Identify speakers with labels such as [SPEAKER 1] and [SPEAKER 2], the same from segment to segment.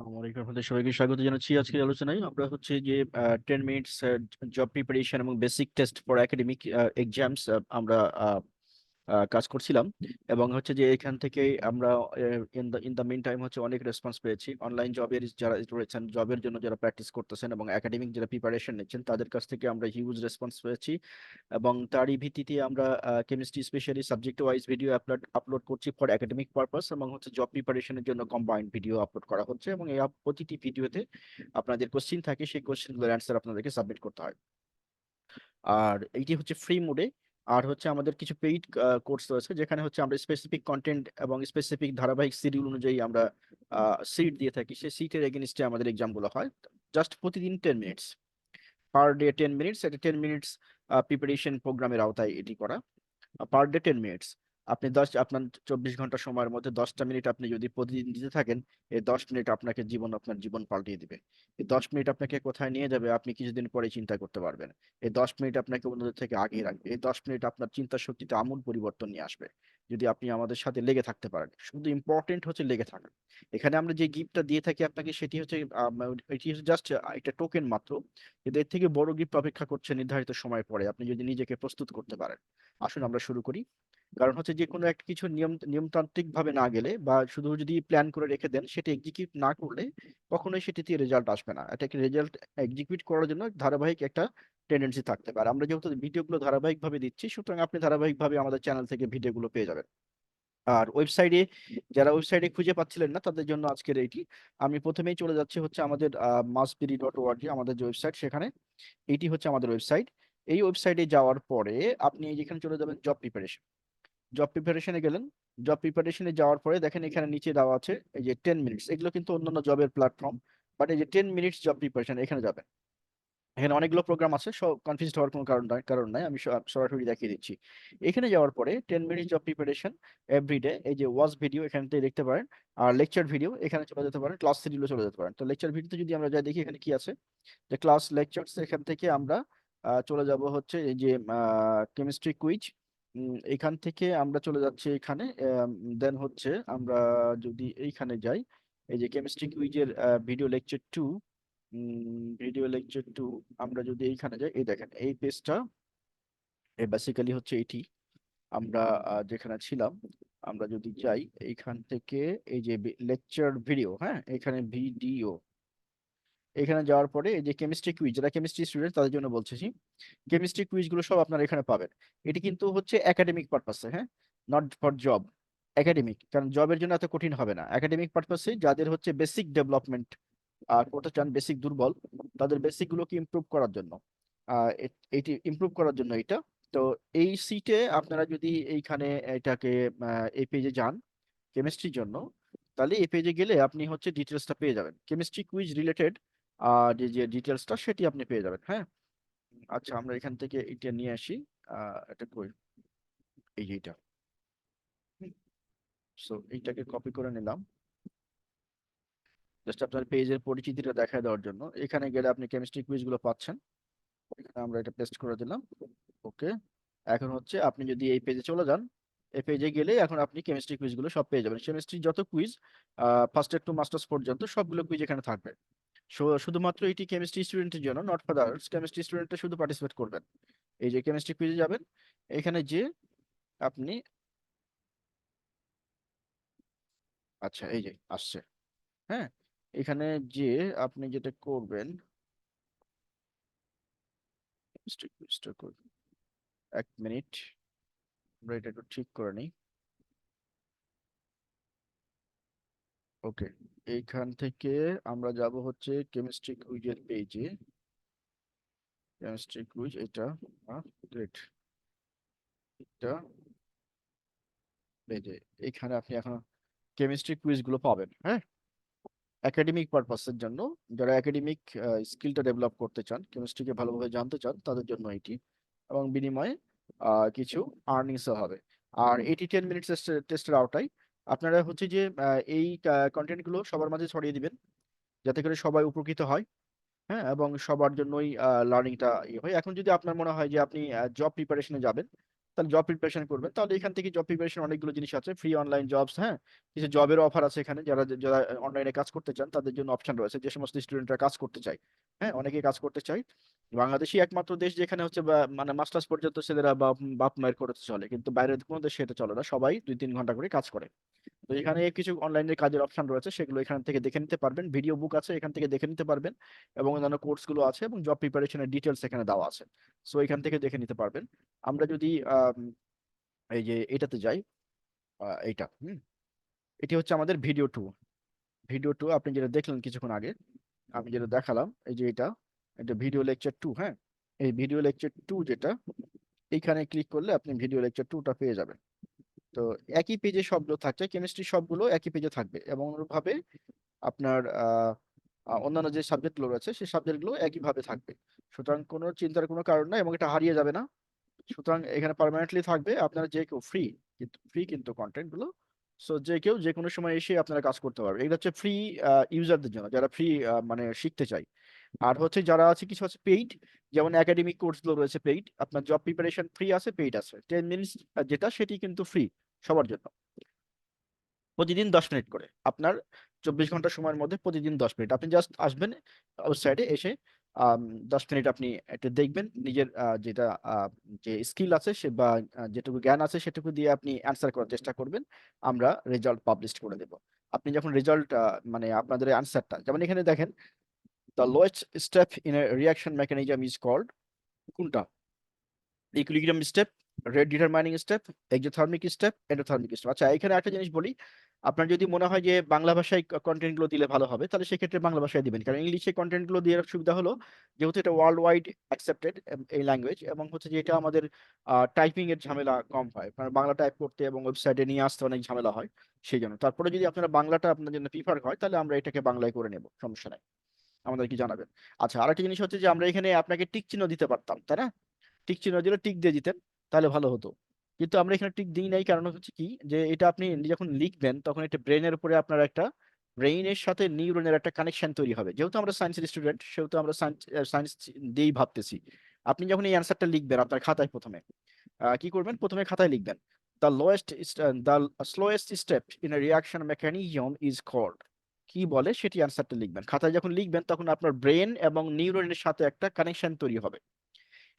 [SPEAKER 1] আপনাদের সবাইকে স্বাগত জানাচ্ছি আজকের আলোচনায়। আমরা হচ্ছে যে 10 মিনিটস জব প্রিপারেশন এবং basic test for academic exams আমরা আহ, কাজ করছিলাম। এবং হচ্ছে যে এখান থেকে আমরা ইন দা মিন টাইম হচ্ছে অনেক রেসপন্স পেয়েছি। অনলাইন জবের যারা রয়েছেন, জবের জন্য যারা প্র্যাকটিস করতেছেন এবং একাডেমিক যারা প্রিপারেশন নিচ্ছেন, তাদের কাছ থেকে আমরা হিউজ রেসপন্স পেয়েছি। এবং তারই ভিত্তিতে আমরা chemistry specially subject wise video upload করছি ফর একাডেমিক পারপাস, এবং হচ্ছে জব প্রিপারেশনের জন্য কম্বাইন্ড ভিডিও আপলোড করা হচ্ছে। এবং এই প্রতিটি ভিডিওতে আপনাদের কোশ্চিন থাকে, সেই কোশ্চিনগুলোর অ্যান্সার আপনাদেরকে সাবমিট করতে হয়। আর এইটি হচ্ছে ফ্রি মোডে। আর হচ্ছে আমাদের কিছু পেইড কোর্স রয়েছে, যেখানে হচ্ছে আমরা স্পেসিফিক কন্টেন্ট এবং স্পেসিফিক ধারাবাহিক শিডিউল অনুযায়ী আমরা সিট দিয়ে থাকি। সেই সিটের এগেনস্টে আমাদের এক্সামগুলো হয়। জাস্ট প্রতিদিন 10 মিনিটস, পার ডে 10 মিনিটস, এটা 10 মিনিটস প্রিপারেশন প্রোগ্রামের আওতায় এটি করা। পার ডে 10 মিনিটস, আপনি আপনার 24 ঘন্টা সময়ের মধ্যে 10টা মিনিট আপনি যদি প্রতিদিন দিতে থাকেন, এই 10 মিনিট আপনার জীবন পাল্টিয়ে দিবে। এই 10 মিনিট আপনাকে কোথায় নিয়ে যাবে আপনি কিছুদিন পরে চিন্তা করতে পারবেন। এই 10 মিনিট আপনাকে অন্যদের থেকে আগিয়ে রাখবে। এই 10 মিনিট আপনার চিন্তা শক্তিতে আমূল পরিবর্তন নিয়ে আসবে, যদি আপনি আমাদের সাথে লেগে থাকতে পারেন। শুধু ইম্পর্টেন্ট হচ্ছে লেগে থাকা। এখানে আমরা যে গিফটটা দিয়ে থাকি আপনাকে, সেটি হচ্ছে এটি হচ্ছে জাস্ট একটা টোকেন মাত্র। কিন্তু এর থেকে বড় গিফট অপেক্ষা করছে নির্ধারিত সময় পরে, আপনি যদি নিজেকে প্রস্তুত করতে পারেন। আসুন আমরা শুরু করি। কারণ হচ্ছে যে কোনো একটা কিছু নিয়মতান্ত্রিক ভাবে না গেলে, বা শুধু যদি প্ল্যান করে রেখে দেন, সেটা এক্সিকিউট না করলে কখনোই সেটিতে রেজাল্ট আসবে না। এটাকে রেজাল্ট এক্সিকিউট করার জন্য ধারাবাহিক একটা টেন্ডেন্সি থাকতে পারে। আমরা যেহেতু ভিডিওগুলো ধারাবাহিকভাবে দিচ্ছি, সুতরাং আপনি ধারাবাহিকভাবে আমাদের চ্যানেল থেকে ভিডিওগুলো পেয়ে যাবেন। আর যারা ওয়েবসাইটে খুঁজে পাচ্ছিলেন না, তাদের জন্য আজকের এইটি। আমি প্রথমেই চলে যাচ্ছি হচ্ছে আমাদের massbiri.org, আমাদের যে ওয়েবসাইট, সেখানে এইটি হচ্ছে আমাদের ওয়েবসাইট। এই ওয়েবসাইটে যাওয়ার পরে আপনি যেখানে চলে যাবেন জব প্রিপারেশনে গেলেন। জব প্রিপারেশনে যাওয়ার পরে দেখেন এখানে নিচে দেওয়া আছে এই যে 10 মিনিটস। এগুলো কিন্তু অন্যান্য জবের প্ল্যাটফর্ম, বাট এই যে 10 মিনিটস জব প্রিপারেশন, এখানে যাবেন। এখানে অনেকগুলো প্রোগ্রাম আছে, সব কনফিউজ হওয়ার কোনো কারণ নাই, আমি সরাসরি দেখিয়ে দিচ্ছি। এখানে যাওয়ার পরে 10 মিনিটস জব প্রিপারেশন এভরিডে, এই যে ওয়াচ ভিডিও এখান থেকে দেখতে পারেন। আর লেকচার ভিডিও এখানে চলে যেতে পারেন, ক্লাস শিডিউলে চলে যেতে পারেন। তো লেকচার ভিডিওতে যদি আমরা যাই, দেখি এখানে কি আছে। যে ক্লাস লেকচার্স, এখান থেকে আমরা চলে যাব হচ্ছে এই যে কেমিস্ট্রি কুইজ। এখান থেকে আমরা চলে যাচ্ছি এখানে। দেন হচ্ছে আমরা যদি এইখানে যাই, এই যে কেমিস্ট্রি কুইজের ভিডিও লেকচার টু, আমরা যদি এইখানে যাই, এই দেখেন এই পেজটা, এই বেসিক্যালি হচ্ছে এটি। আমরা যেখানে ছিলাম, আমরা যদি যাই এইখান থেকে, এই যে লেকচার ভিডিও, হ্যাঁ এখানে ভিডিও, এখানে যাওয়ার পরে এই যে কেমিস্ট্রি কুইজ, যারা কেমিস্ট্রি স্টুডেন্ট তাদের জন্য বলতেছি, কেমিস্ট্রি কুইজ গুলো সব আপনারা এখানে পাবেন। এটি কিন্তু হচ্ছে একাডেমিক পারপাসে, হ্যাঁ, নট ফর জব। একাডেমিক, কারণ জবের জন্য এত কঠিন হবে না। একাডেমিক পারপাসে যাদের হচ্ছে বেসিক ডেভেলপমেন্ট করতে চান, বেসিক দুর্বল, তাদের বেসিক গুলোকে ইমপ্রুভ করার জন্য, এটি ইমপ্রুভ করার জন্য এটা। তো এই সিটে আপনারা যদি এইখানে এটাকে এই পেজে যান কেমিস্ট্রির জন্য, তাহলে এই পেজে গেলে আপনি হচ্ছে ডিটেলসটা পেয়ে যাবেন, কেমিস্ট্রি কুইজ রিলেটেড যে যে ডিটেলসটা সেটি আপনি পেয়ে যাবেন। হ্যাঁ, আচ্ছা আমরা এখান থেকে এটা নিয়ে আসি। এটা কই, এই যে এটা। সো এইটাকে কপি করে নিলাম, জাস্ট আপনার পেজের পরিচিতিটা দেখায় দেওয়ার জন্য। এখানে গেলে আপনি কেমিস্ট্রি কুইজ গুলো পাচ্ছেন। এখানে আমরা এটা পেস্ট করে দিলাম। ওকে, এখন হচ্ছে আপনি যদি এই পেজে চলে যান, এই পেজে গেলে এখন আপনি কেমিস্ট্রি কুইজ গুলো সব পেয়ে যাবেন। কেমিস্ট্রি যত কুইজ, ফার্স্ট টু মাস্টার্স পর্যন্ত সবগুলো কুইজ এখানে থাকবে। শুধুমাত্র এটি কেমিস্ট্রি স্টুডেন্টের জন্য, নট ফর আদার্স। কেমিস্ট্রি স্টুডেন্টরা শুধু পার্টিসিপেট করবেন। এই যে কেমিস্ট্রি কুইজে যাবেন, এখানে যে আপনি, আচ্ছা এই যে আসছে, হ্যাঁ, এখানে যে আপনি যেটা করবেন, কেমিস্ট্রি কুইজটা করবেন। 1 মিনিট, আমরা এটা একটু ঠিক করে নিই। ওকে, এইখান থেকে আমরা যাব হচ্ছে কেমিস্ট্রি কুইজের পেজে। কেমিস্ট্রি কুইজ এটা, গ্রেট, এটা পেজে। এখানে আপনি এখন কেমিস্ট্রি কুইজ গুলো পাবেন। হ্যাঁ, একাডেমিক পারপাসের জন্য, যারা একাডেমিক স্কিলটা ডেভেলপ করতে চান, কেমিস্ট্রিকে ভালোভাবে জানতে চান, তাদের জন্য এটি। এবং বিনিময়ে কিছু আর্নিংসও হবে। আর এটি 10 মিনিটস টেস্টের আওতায়। আপনারা হচ্ছে যে এই কন্টেন্ট গুলো সবার মাঝে ছড়িয়ে দিবেন, যাতে করে সবাই উপকৃত হয়। হ্যাঁ, এবং সবার জন্যই লার্নিংটা ইয়ে হয়। এখন যদি আপনার মনে হয় যে আপনি জব প্রিপারেশনে যাবেন, তাহলে জব প্রিপারেশন করবেন, তাহলে এখান থেকে জব প্রিপারেশন অনেকগুলো জিনিস আছে, ফ্রি অনলাইন জবস, হ্যাঁ, কিছু জবের অফার আছে এখানে, যারা যারা অনলাইনে কাজ করতে চান তাদের জন্য অপশন রয়েছে, যে সমস্ত স্টুডেন্টরা কাজ করতে চায়, হ্যাঁ, অনেকে কাজ করতে চায়। বাংলাদেশই একমাত্র দেশ যেখানে হচ্ছে মানে মাস্টার্স পর্যন্ত ছেলেরা বাপ মায়ের খরচে চলে, কিন্তু বাইরের কোনো দেশে এটা চলে না, সবাই 2-3 ঘন্টা করে কাজ করে। তো এখানে কিছু অনলাইনে কাজের অপশন রয়েছে, সেগুলো এখান থেকে দেখে নিতে পারবেন, ভিডিও বুক আছে এখান থেকে দেখে নিতে পারবেন, এবং অন্যান্য কোর্স গুলো আছে, এবং জব প্রিপারেশনের ডিটেলস এখানে দেওয়া আছে। সো এখান থেকে দেখে নিতে পারবেন। আমরা যদি এই যে এটাতে যাই, এইটা এটি হচ্ছে আমাদের ভিডিও 2। ভিডিও 2 আপনি যেটা দেখলেন কিছুক্ষণ আগে, আমি যেটা দেখালাম, এই যে এটা, এটা ভিডিও লেকচার 2, হ্যাঁ, এই ভিডিও লেকচার 2 যেটা, এইখানে ক্লিক করলে আপনি ভিডিও লেকচার 2টা পেয়ে যাবেন। তো একই পেজে সবগুলো থাকছে, কেমিস্ট্রি সবগুলো একই পেজে থাকবে, এবং অনুরূপভাবে আপনার অন্যান্য যে সাবজেক্টগুলো রয়েছে সেই সাবজেক্টগুলো একইভাবে থাকবে। সুতরাং কোনো চিন্তার কোনো কারণ নাই, এবং এটা হারিয়ে যাবে না। সুতরাং এখানে পার্মানেন্টলি থাকবে, আপনারা যে কেউ ফ্রি, কিন্তু ফ্রি কিন্তু কন্টেন্ট গুলো, সো যে কেউ যে কোনো সময় এসে আপনারা কাজ করতে পারবে। এটা হচ্ছে ফ্রি ইউজারদের জন্য, যারা ফ্রি মানে শিখতে চায়। আর হচ্ছে যারা আছে কিছু আছে পেইড, যেমন একাডেমিক কোর্স গুলো রয়েছে পেইড, আপনার জব প্রিপারেশন ফ্রি আছে, পেইড আছে। 10 মিনিটস যেটা, সেটি কিন্তু ফ্রি সবার জন্য, প্রতিদিন 10 মিনিট করে, আপনার 24 ঘন্টা সময়ের মধ্যে প্রতিদিন 10 মিনিট, আপনি জাস্ট আসবেন ওয়েবসাইটে এসে, 10 মিনিট আপনি এটা দেখবেন, নিজের যেটা যে স্কিল আছে সে বা যেটুকু জ্ঞান আছে সেটুকু দিয়ে আপনি অ্যান্সার করার চেষ্টা করবেন। আমরা রেজাল্ট পাবলিশ করে দেব। আপনি যখন রেজাল্ট মানে আপনাদের অ্যান্সারটা, যেমন এখানে দেখেন, the lowest step in a reaction mechanism is called, কোনটা, equilibrium step, rate determining step, exothermic step, endothermic step. আচ্ছা, এখানে একটা জিনিস বলি, আপনার যদি মনে হয় যে বাংলা ভাষায় কন্টেন্ট গুলো দিলে ভালো হবে, তাহলে সেক্ষেত্রে বাংলা ভাষায় দিবেন, কারণ ইংলিশে কন্টেন্ট গুলো দেওয়ার সুবিধা হলো, যেহেতু এটা ওয়ার্ল্ড ওয়াইড অ্যাকসেপ্টেড এই ল্যাঙ্গুয়েজ, এবং হচ্ছে যে এটা আমাদের টাইপিং এর ঝামেলা কম হয়, কারণ বাংলা টাইপ করতে এবং ওয়েবসাইটে নিয়ে আসতে অনেক ঝামেলা হয়। সেই জন্য, তারপরে যদি আপনারা বাংলাটা আপনার জন্য প্রিফার হয়, তাহলে আমরা এটাকে বাংলায় করে নেব, সমস্যা নাই, আমাদের কি জানাবেন। আচ্ছা, আরেকটা জিনিস হচ্ছে যে আমরা এখানে আপনাকে টিক চিহ্ন দিতে পারতাম, তাই না? টিক চিহ্ন দিলে টিক দিয়ে দিতেন, তাহলে ভালো হতো। কিন্তু আমরা এখানে টিক দিই নাই, কারণ হচ্ছে কি, যে এটা আপনি যখন লিখবেন তখন এটা ব্রেনের উপরে আপনার একটা, ব্রেইনের সাথে নিউরনের একটা কানেকশন তৈরি হবে। যেহেতু আমরা সায়েন্সের স্টুডেন্ট, সেহেতু আমরা সায়েন্স দিয়েই ভাবতেছি। আপনি যখন এই অ্যান্সারটা লিখবেন আপনার খাতায়, প্রথমে কি করবেন, প্রথমে খাতায় লিখবেন, the lowest the slowest step in a reaction mechanism is called, কি বলে সেটি অ্যান্সারটা লিখবেন। খাতায় যখন লিখবেন তখন আপনার ব্রেন এবং নিউরনের সাথে একটা কানেকশন তৈরি হবে।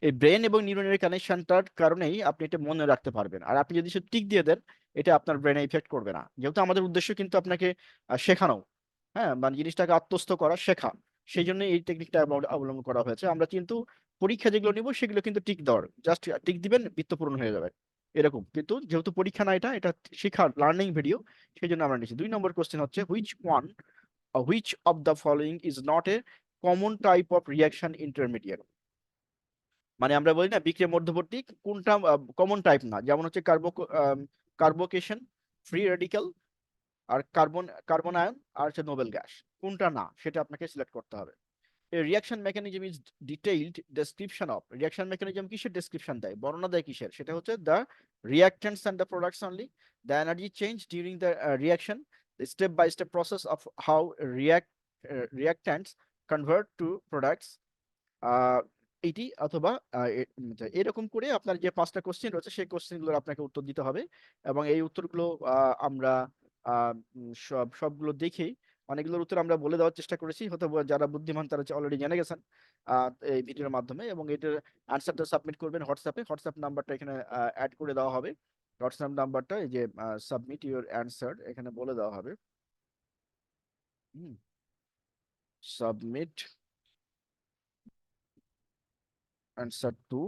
[SPEAKER 1] এই ব্রেন এবং নিউরনের কানেকশনটার কারণেই আপনি এটা মনে রাখতে পারবেন। আর আপনি যদি শুধু টিক দিয়ে দেন, এটা আপনার ব্রেনে ইফেক্ট করবে না, যেহেতু আমাদের উদ্দেশ্য কিন্তু আপনাকে শেখানো, হ্যাঁ, মানে জিনিসটাকে আত্মস্থ করা, শেখা। সেই জন্য এই টেকনিকটা অবলম্বন করা হয়েছে। আমরা কিন্তু পরীক্ষা যেগুলো নিব সেগুলো কিন্তু টিক দেওয়ার, জাস্ট টিক দিবেন, বৃত্ত পূরণ হয়ে যাবে, এরকম। কিন্তু যেহেতু পরীক্ষা না, এটা এটা শেখার লার্নিং ভিডিও, সেই জন্য আমরা নিচ্ছি। 2 নম্বর কোশ্চেন হচ্ছে, which of the following is not a common type of reaction intermediate, মানে আমরা বলি না বিক্রিয়া মধ্যবর্তী, কোনটা কমন টাইপ না, যেমন হচ্ছে কার্বোকেশন, ফ্রি রেডিক্যাল, আর কার্বন আয়ন, আর হচ্ছে নোবেল গ্যাস, কোনটা না সেটা আপনাকে সিলেক্ট করতে হবে। এই reaction mechanism is detailed description of, reaction mechanism কিসের ডেসক্রিপশন দেয়, বর্ণনা দেয় কিসের, সেটা হচ্ছে the reactants and the products only, the energy change during the reaction, the step by step process of how reactants convert to products, এইটি, অথবা এরকম করে আপনার যে 5টা কোশ্চেন রয়েছে সেই কোশ্চেনগুলোর আপনাকে উত্তর দিতে হবে। এবং এই উত্তরগুলো আমরা সবগুলো দেখে, অনেকগুলোর উত্তর আমরা বলে দেওয়ার চেষ্টা করেছি, হয়তো যারা বুদ্ধিমান তারা অলরেডি জেনে গেছেন এই ভিডিওর মাধ্যমে। এবং এটার অ্যান্সারটা সাবমিট করবেন হোয়াটসঅ্যাপে, হোয়াটসঅ্যাপ নাম্বারটা এখানে অ্যাড করে দেওয়া হবে। হোয়াটসঅ্যাপ নাম্বারটা, এই যে সাবমিট ইউর অ্যান্সার, এখানে বলে দেওয়া হবে। সাবমিট অ্যান্সার টু,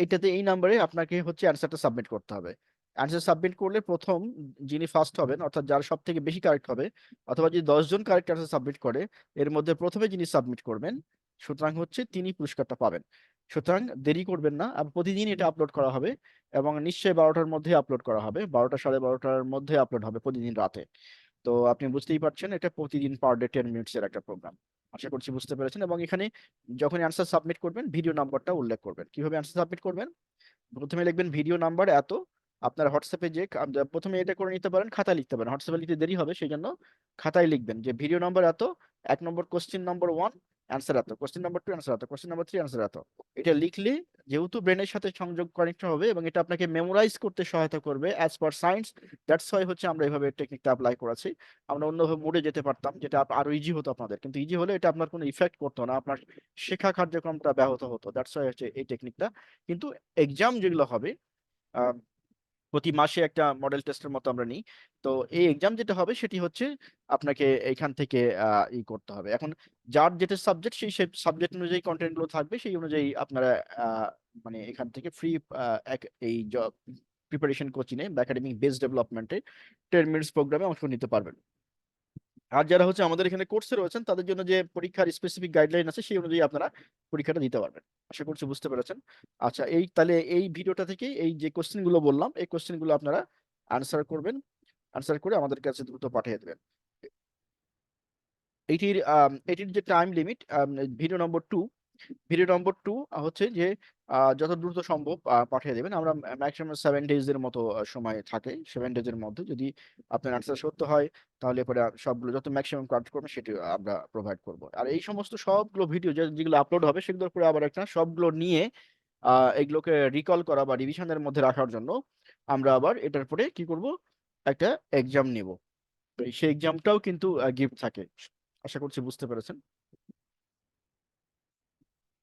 [SPEAKER 1] এইটাতে এই নাম্বারে আপনাকে হচ্ছে অ্যান্সারটা সাবমিট করতে হবে। অ্যান্সার সাবমিট করলে প্রথম যিনি ফার্স্ট হবেন, অর্থাৎ যার সব থেকে বেশি কারেক্ট হবে, অথবা যদি 10 জন কারেক্ট অ্যান্সার সাবমিট করে, এর মধ্যে প্রথমে যিনি সাবমিট করবেন, সুতরাং হচ্ছে তিনি পুরস্কারটা পাবেন। সুতরাং দেরি করবেন না, আর প্রতিদিন এটা আপলোড করা হবে, এবং নিশ্চয়ই 12টার মধ্যে আপলোড করা হবে, 12টা সাড়ে 12টার মধ্যে আপলোড হবে প্রতিদিন রাতে। তো আপনি বুঝতেই পারছেন, এটা প্রতিদিন পার ডে 10 মিনিটস এর একটা প্রোগ্রাম। আশা করছি বুঝতে পেরেছেন। এবং এখানে যখন অ্যান্সার সাবমিট করবেন, ভিডিও নাম্বারটা উল্লেখ করবেন। কিভাবে অ্যান্সার সাবমিট করবেন, প্রথমে লিখবেন ভিডিও নাম্বার এত, আপনার হোয়াটসঅ্যাপে যে প্রথমে এটা করে নিতে পারেন, খাতায় লিখতে পারেন, হোয়াটসঅ্যাপে লিখতে দেরি হবে, সেই জন্য খাতায় লিখবেন যে ভিডিও নাম্বার এত, 1 নম্বর কোশ্চেন নম্বর 1, অ্যান্সার এত, কোশ্চেন নাম্বার 2 অ্যান্সার এত, কোশ্চেন নাম্বার 3 অ্যান্সার এত। এটা লিখলে যেহেতু ব্রেনের সাথে সংযোগ কানেক্ট হবে এবং এটা আপনাকে মেমোরাইজ করতে সহায়তা করবে as per science, that's why হচ্ছে আমরা এইভাবে টেকনিকটা অ্যাপ্লাই করেছি। আমরা অন্যভাবে মোডে যেতে পারতাম, যেটা আরো ইজি হতো আপনাদের, কিন্তু ইজি হলে এটা আপনার কোনো ইফেক্ট করতো না, আপনার শেখা কার্যক্রমটা ব্যাহত হতো, দ্যাটস ওয়াই হচ্ছে এই টেকনিকটা। কিন্তু এক্সাম যেগুলো হবে প্রতি মাসে একটা মডেল টেস্টের মতো আমরা নিই। তো এই এক্সাম যেটা হবে সেটি হচ্ছে আপনাকে এইখান থেকে করতে হবে। এখন যার যেটা সাবজেক্ট, সেই সাবজেক্ট অনুযায়ী কন্টেন্ট গুলো থাকবে, সেই অনুযায়ী আপনারা আহ, মানে এখান থেকে ফ্রি এই জব প্রিপারেশন কোচিং এ বা একাডেমিক বেস ডেভেলপমেন্টে 10 মিনিটস প্রোগ্রামে অংশ নিতে পারবেন। আর যারা হচ্ছে আমাদের এখানে কোর্সে রয়েছেন, তাদের জন্য যে পরীক্ষার স্পেসিফিক গাইডলাইন আছে সেই অনুযায়ী আপনারা পরীক্ষাটা দিতে পারবেন। আশা করছি বুঝতে পেরেছেন। আচ্ছা, তাহলে এই ভিডিওটা থেকে এই যে কোশ্চেন গুলো বললাম, এই কোশ্চেন গুলো আপনারা আনসার করবেন, আনসার করে আমাদের কাছে দ্রুত পাঠিয়ে দেবেন। এটির যে টাইম লিমিট, ভিডিও নম্বর 2 হচ্ছে যে যত দ্রুত সম্ভব পাঠিয়ে দেবেন। আমরা ম্যাক্সিমাম 7 ডেজ এর মতো সময় থাকে, 7 ডেজ এর মধ্যে যদি আপনার আনসার সত্য হয়, তাহলে পরে সবগুলো যত ম্যাক্সিমাম কাজ করবেন সেটি আমরা প্রোভাইড করব। আর এই সমস্ত সবগুলো ভিডিও যেগুলো আপলোড হবে সেগুলোর পরে আবার একটা সবগুলো নিয়ে এগুলোকে রিকল করা বা রিভিশনের মধ্যে রাখার জন্য আমরা আবার এটার পরে কি করব, একটা এক্সাম নিব। তো সেই এক্সামটাও কিন্তু গিফট থাকে। আশা করছি বুঝতে পেরেছেন।